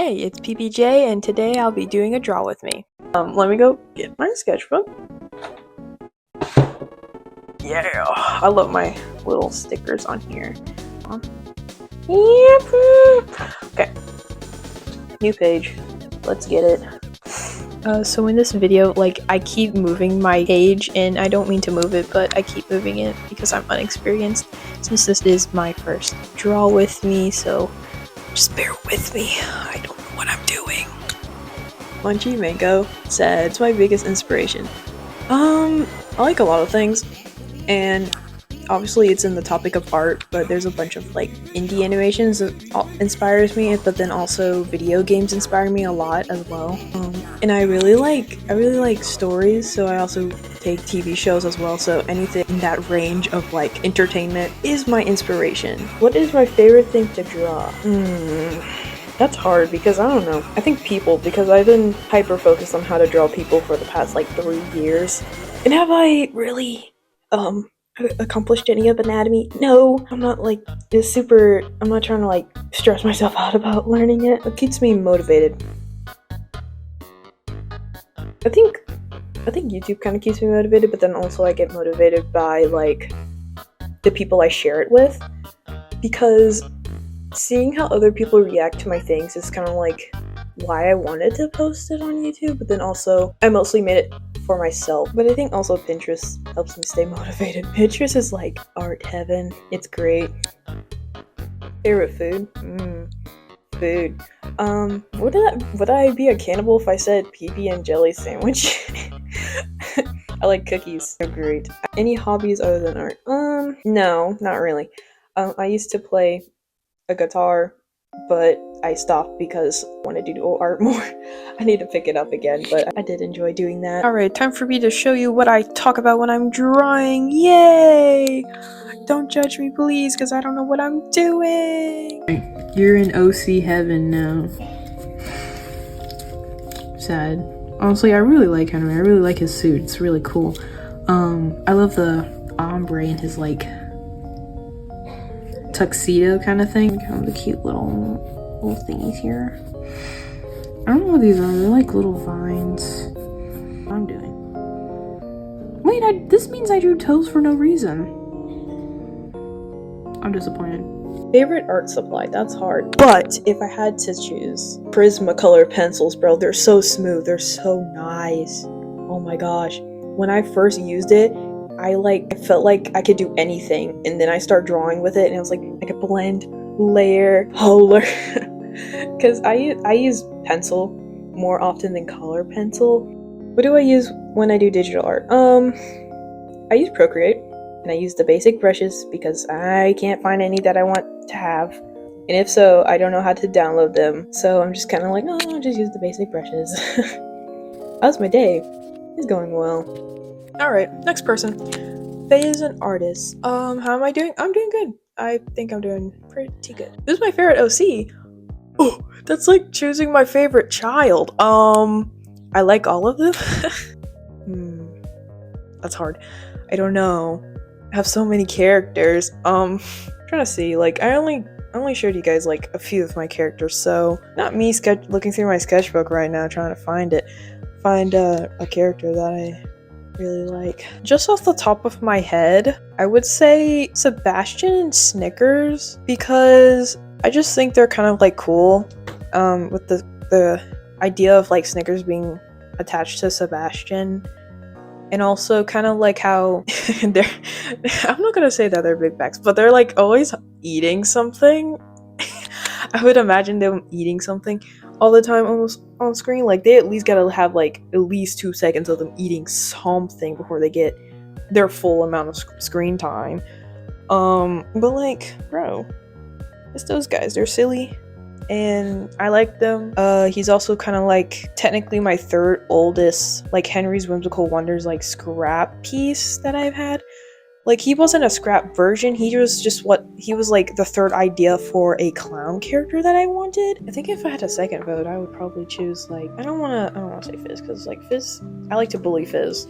Hey, it's PBJ, and today I'll be doing a draw with me. Let me go get my sketchbook. Yeah, I love my little stickers on here. Yep. Okay, new page. Let's get it. So in this video, I keep moving my page, and I don't mean to move it, but I keep moving it because I'm unexperienced, since this is my first draw with me, so just bear with me. I don't know what I'm doing. Munchy Mango said, it's my biggest inspiration. I like a lot of things, and obviously it's in the topic of art, but there's a bunch of indie animations that inspires me, but then also video games inspire me a lot as well. And I really like stories, so I also take TV shows as well, so anything in that range of entertainment is my inspiration. What is my favorite thing to draw? That's hard because I don't know. I think people, because I've been hyper focused on how to draw people for the past 3 years. And have I really accomplished any of anatomy? No, I'm not I'm not trying to stress myself out about learning it. It keeps me motivated. I think YouTube kind of keeps me motivated, but then also I get motivated by the people I share it with, because seeing how other people react to my things is kind of why I wanted to post it on YouTube, but then also I mostly made it for myself. But I think also Pinterest helps me stay motivated. Pinterest is art heaven. It's great. Favorite food? Food. Would I be a cannibal if I said PB and jelly sandwich? I like cookies. They're great. Any hobbies other than art? No, not really. I used to play a guitar, but I stopped because I wanted to do art more. I need to pick it up again, but I did enjoy doing that. Alright, time for me to show you what I talk about when I'm drawing. Yay! Don't judge me, please, because I don't know what I'm doing. You're in OC heaven now. Sad. Honestly, I really like Henry. I really like his suit. It's really cool. I love the ombre and his tuxedo kind of thing. Kind of the cute little thingies here. I don't know what these are. They're like little vines. What I'm doing. Wait, this means I drew toes for no reason. I'm disappointed. Favorite art supply? That's hard. But if I had to choose, Prismacolor pencils, bro. They're so smooth. They're so nice. Oh my gosh. When I first used it, I felt like I could do anything, and then I start drawing with it, and it was I could blend, layer, color. Because I use pencil more often than color pencil. What do I use when I do digital art? I use Procreate, and I use the basic brushes because I can't find any that I want to have. And if so, I don't know how to download them. So I'm just kind of oh, I'll just use the basic brushes. How's my day? It's going well. Alright, next person. Faye is an artist. How am I doing? I'm doing good. I think I'm doing pretty good. This is my favorite OC. Oh, that's like choosing my favorite child. I like all of them. That's hard. I don't know. I have so many characters. I'm trying to see. I only showed you guys a few of my characters, so not me looking through my sketchbook right now trying to find a character that I really like. Just off the top of my head, I would say Sebastian and Snickers, because I just think they're kind of cool, with the idea of Snickers being attached to Sebastian, and also kind of how they're I'm not gonna say that they're big bags, but they're always eating something. I would imagine them eating something all the time almost on screen. They at least gotta have at least 2 seconds of them eating something before they get their full amount of screen time. But bro, it's those guys. They're silly, and I like them. He's also kind of technically my third oldest Henry's Whimsical Wonders scrap piece that I've had. He wasn't a scrap version, he was just the third idea for a clown character that I wanted. I think if I had a second vote, I would probably choose I don't wanna say Fizz, because Fizz, I like to bully Fizz.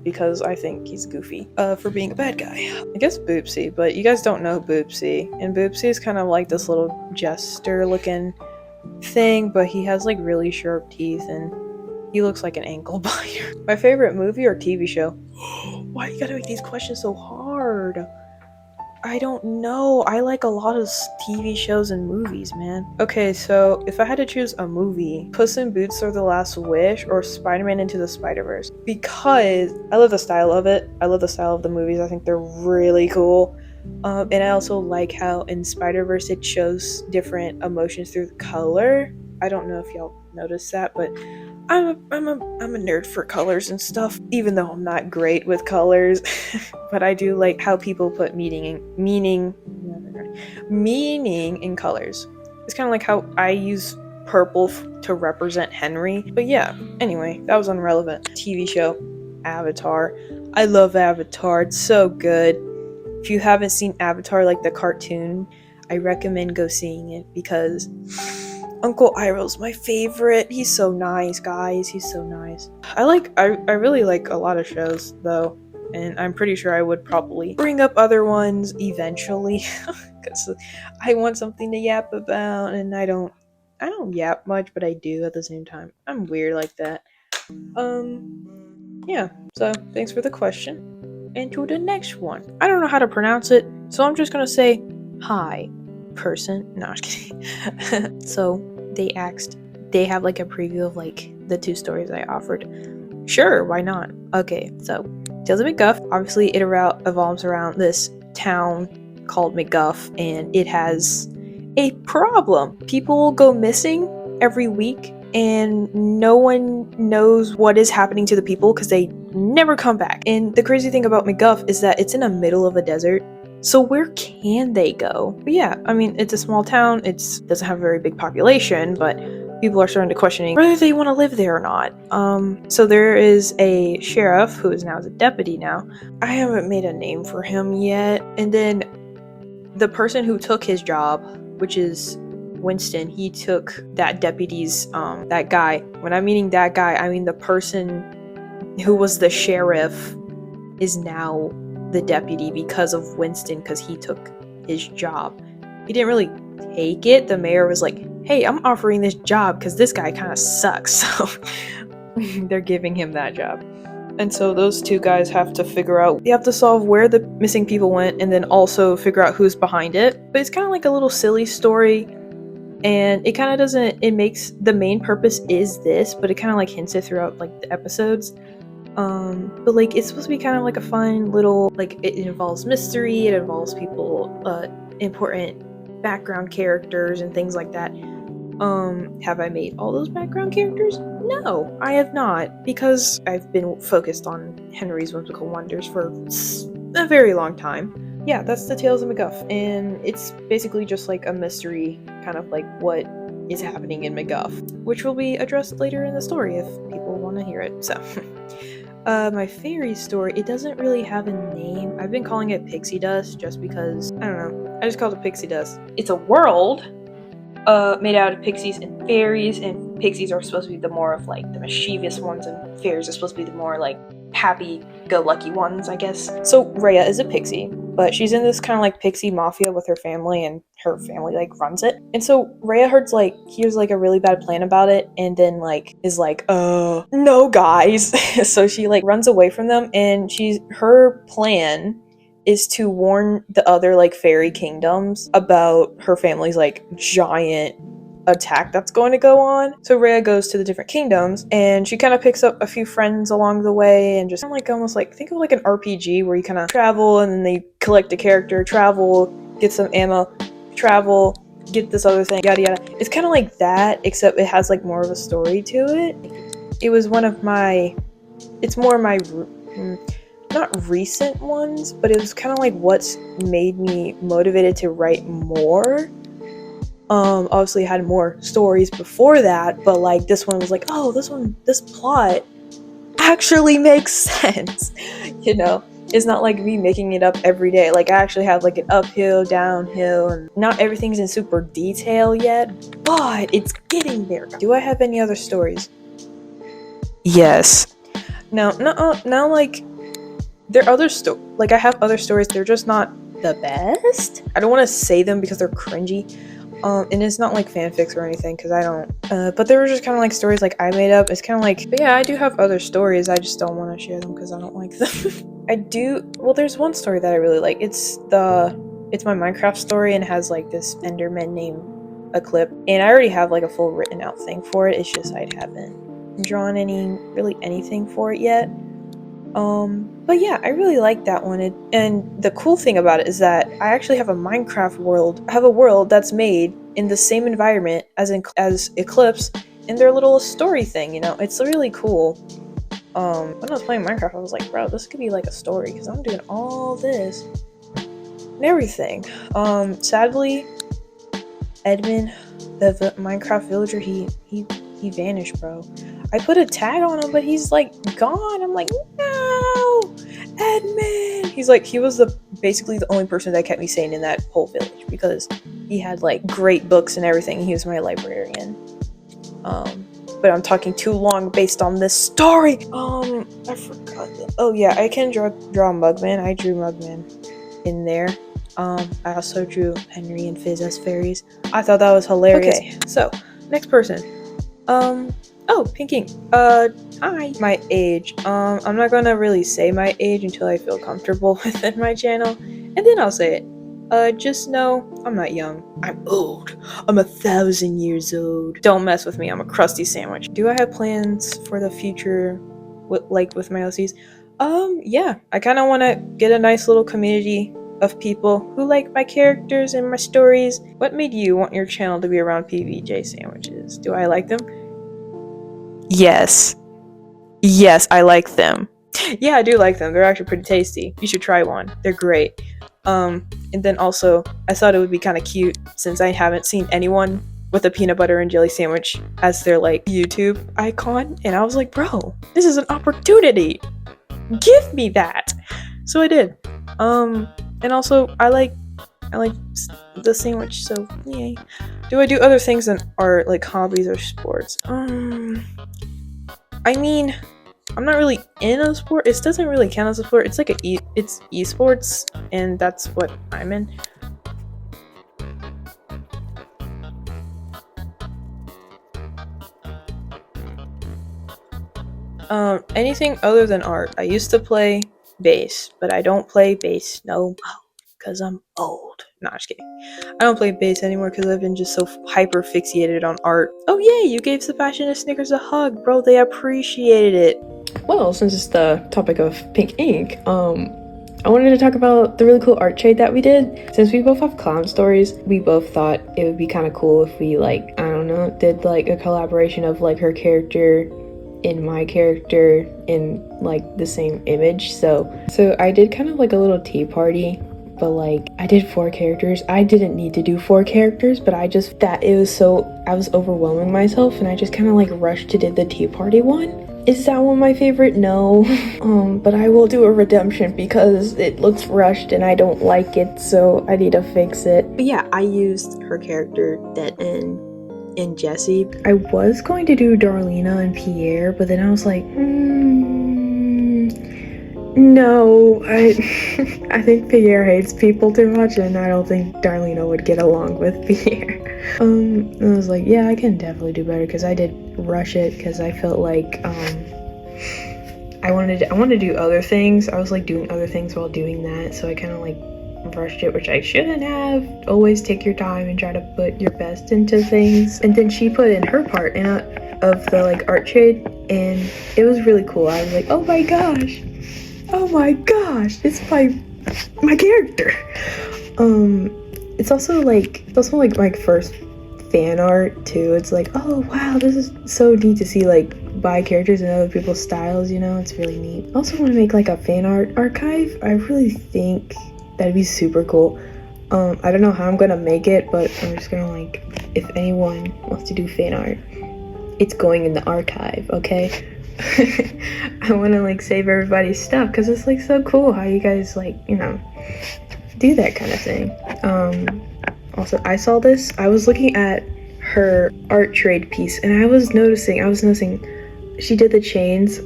Because I think he's goofy, for being a bad guy. I guess Boopsy, but you guys don't know Boopsy, and Boopsy is kind of this little jester looking thing, but he has like really sharp teeth and he looks like an ankle biter. My favorite movie or TV show? Why you gotta make these questions so hard? I don't know. I like a lot of TV shows and movies, man. Okay, so if I had to choose a movie, Puss in Boots or The Last Wish or Spider-Man Into the Spider-Verse, because I love the style of it. I love the style of the movies. I think they're really cool. And I also like how in Spider-Verse it shows different emotions through the color. I don't know if y'all noticed that, but I'm a nerd for colors and stuff, even though I'm not great with colors. But I do like how people put meaning in colors. It's kind of like how I use purple to represent Henry. But yeah, anyway, that was irrelevant. TV show, Avatar. I love Avatar. It's so good. If you haven't seen Avatar, like the cartoon, I recommend go seeing it because Uncle Iroh's my favorite. He's so nice, guys. He's so nice. I really like a lot of shows though, and I'm pretty sure I would probably bring up other ones eventually because I want something to yap about, and I don't yap much, but I do at the same time. I'm weird like that. Yeah. So thanks for the question. And to the next one. I don't know how to pronounce it, so I'm just gonna say hi, person. No, I'm just kidding. So they have like a preview of like the 2 stories I offered. Sure, why not? Okay, so Tales of McGuff. Obviously, it evolves around this town called McGuff, and it has a problem. People go missing every week, and no one knows what is happening to the people because they never come back. And the crazy thing about McGuff is that it's in the middle of a desert. So where can they go? But yeah, I mean, it's a small town. It doesn't have a very big population, but people are starting to question whether they want to live there or not. So there is a sheriff who is now a deputy now. I haven't made a name for him yet. And then the person who took his job, which is Winston, he took that deputy's, that guy. When I'm meaning that guy, I mean the person who was the sheriff is now the deputy because of Winston, because he took his job. He didn't really take it. The mayor was like, hey, I'm offering this job because this guy kind of sucks, so they're giving him that job. And so those 2 guys have to figure out, they have to solve where the missing people went and then also figure out who's behind it. But it's kind of like a little silly story, and it kind of doesn't, it makes, the main purpose is this, but it kind of like hints it throughout like the episodes. But like it's supposed to be kind of like a fun little, like it involves mystery, it involves people, important background characters and things like that. Have I made all those background characters? No, I have not, because I've been focused on Henry's Whimsical Wonders for a very long time. Yeah, that's the Tales of McGuff, and it's basically just like a mystery, kind of like what is happening in McGuff, which will be addressed later in the story if people want to hear it. So my fairy story, it doesn't really have a name. I've been calling it Pixie Dust just because, I don't know, I just called it Pixie Dust. It's a world made out of pixies and fairies, and pixies are supposed to be the more of like the mischievous ones, and fairies are supposed to be the more like happy-go-lucky ones, I guess. So Rhea is a pixie, but she's in this kind of like pixie mafia with her family, and her family like runs it. And so Rhea hears like a really bad plan about it, and then like is like, no guys. So she like runs away from them, and her plan is to warn the other like fairy kingdoms about her family's like giant attack that's going to go on. So Rhea goes to the different kingdoms, and she kind of picks up a few friends along the way, and just like almost like, think of like an RPG where you kind of travel and then they collect a character, travel, get some ammo, travel, get this other thing, yada yada. It's kind of like that, except it has like more of a story to it. It was one of my, it's more my not recent ones, but it was kind of like what's made me motivated to write more. Obviously I had more stories before that, but like this one was like, oh, this plot actually makes sense. You know, it's not like me making it up every day. Like I actually have like an uphill, downhill, and not everything's in super detail yet, but it's getting there. Do I have any other stories? Yes. Now like there are other like I have other stories, they're just not the best. I don't want to say them because they're cringy, And it's not like fanfics or anything because I don't. But there were just kind of like stories like I made up. It's kind of like, but yeah, I do have other stories. I just don't want to share them because I don't like them. I do. Well, there's one story that I really like. It's my Minecraft story and it has like this Enderman named Eclipse, and I already have like a full written out thing for it. It's just I haven't drawn anything for it yet. But yeah, I really like that one. And the cool thing about it is that I actually have a Minecraft world. I have a world that's made in the same environment as Eclipse in their little story thing, you know? It's really cool. When I was playing Minecraft, I was like, bro, this could be like a story because I'm doing all this and everything. Sadly, Edmund, the Minecraft villager, he vanished, bro. I put a tag on him, but he's like gone. I'm like, no, Edmund. He was basically the only person that kept me sane in that whole village because he had like great books and everything. He was my librarian. But I'm talking too long based on this story. I forgot. Oh yeah, I can draw Mugman. I drew Mugman in there. I also drew Henry and Fizz as fairies. I thought that was hilarious. Okay, so next person. Oh, Pinking. Hi. My age. I'm not gonna really say my age until I feel comfortable within my channel, and then I'll say it. Just know I'm not young. I'm old. I'm 1,000 years old. Don't mess with me. I'm a crusty sandwich. Do I have plans for the future, with my LCs? Yeah. I kind of want to get a nice little community of people who like my characters and my stories. What made you want your channel to be around PBJ sandwiches? Do I like them? Yes. Yes, I like them. Yeah, I do like them. They're actually pretty tasty. You should try one. They're great. And then also, I thought it would be kind of cute since I haven't seen anyone with a peanut butter and jelly sandwich as their like YouTube icon, and I was like, bro, this is an opportunity. Give me that. So I did. And also I like the sandwich, so yay. Do I do other things than art, like hobbies or sports? I mean, I'm not really in a sport. It doesn't really count as a sport. It's like it's esports, and that's what I'm in. Anything other than art. I used to play bass, but I don't play bass no more because I'm old. No, I'm just kidding. I don't play bass anymore because I've been just so hyper fixated on art. Oh yay, you gave Sebastian and Snickers a hug, bro. They appreciated it. Well, since it's the topic of pink ink, I wanted to talk about the really cool art trade that we did. Since we both have clown stories, we both thought it would be kind of cool if we like, I don't know, did like a collaboration of like her character and my character in like the same image. So I did kind of like a little tea party, but like I did 4 characters. I didn't need to do 4 characters, but I was overwhelming myself and I just kind of like rushed to do the tea party one. Is that one my favorite? No. But I will do a redemption because it looks rushed and I don't like it, so I need to fix it. But yeah, I used her character and Jessie. I was going to do Darlena and Pierre, but then I was like, no, I think Pierre hates people too much, and I don't think Darlena would get along with Pierre. And I was like, yeah, I can definitely do better because I did rush it because I felt like I wanted to do other things. I was like doing other things while doing that, so I kind of like rushed it, which I shouldn't have. Always take your time and try to put your best into things. And then she put in her part of the like art trade, and it was really cool. I was like, oh my gosh, it's my character. It's also like my first fan art too. It's like, oh wow, this is so neat to see like by characters and other people's styles, you know. It's really neat. I also want to make like a fan art archive. I really think that'd be super cool. I don't know how I'm gonna make it, but I'm just gonna like, if anyone wants to do fan art, it's going in the archive, okay? I want to like save everybody's stuff because it's like so cool how you guys like, you know, do that kind of thing. Also, I saw this. I was looking at her art trade piece, and I was noticing she did the chains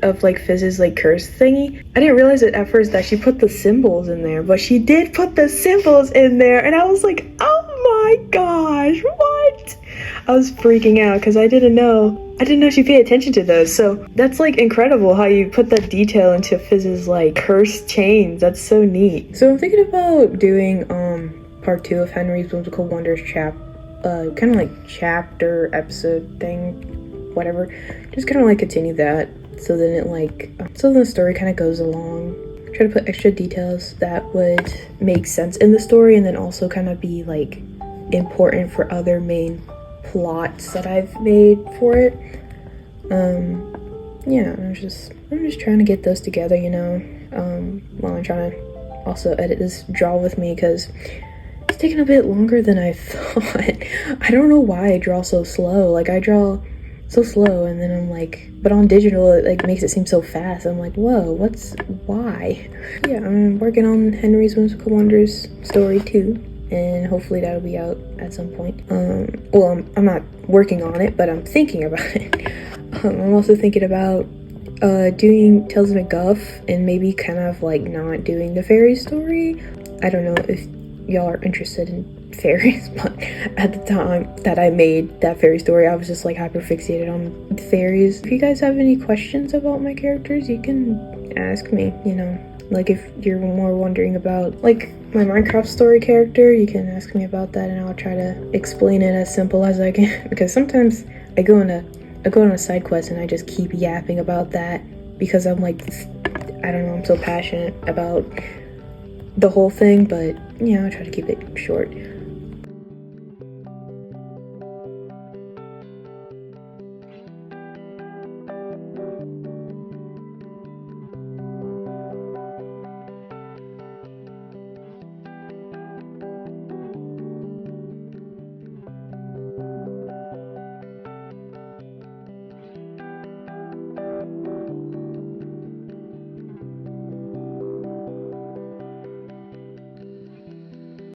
of like Fizz's like curse thingy. I didn't realize it at first that she put the symbols in there, but she did put the symbols in there, and I was like, oh my gosh, what? I was freaking out because I didn't know she paid attention to those. So that's like incredible how you put that detail into Fizz's like cursed chains. That's so neat. So I'm thinking about doing part 2 of Henry's Whimsical Wonders kind of like chapter episode thing, whatever. Just kind of like continue that. So then the story kind of goes along. Try to put extra details that would make sense in the story and then also kind of be like important for other main plots that I've made for it. Yeah, I'm just trying to get those together, you know, while I'm trying to also edit this draw with me because it's taking a bit longer than I thought. I don't know why I draw so slow. Like, I draw so slow and then I'm like, but on digital it like makes it seem so fast. I'm like, whoa, why? Yeah, I'm working on Henry's Whimsical Wonders story 2 and hopefully that'll be out at some point. Well, I'm not working on it, but I'm thinking about it. I'm also thinking about doing Tales of McGuff and maybe kind of like not doing the fairy story. I don't know if y'all are interested in fairies, but at the time that I made that fairy story, I was just like hyper fixated on fairies. If you guys have any questions about my characters, you can ask me, you know. Like if you're more wondering about like my Minecraft story character, you can ask me about that and I'll try to explain it as simple as I can because sometimes I go on a side quest and I just keep yapping about that because I'm like, I don't know, I'm so passionate about the whole thing, but yeah, I'll try to keep it short.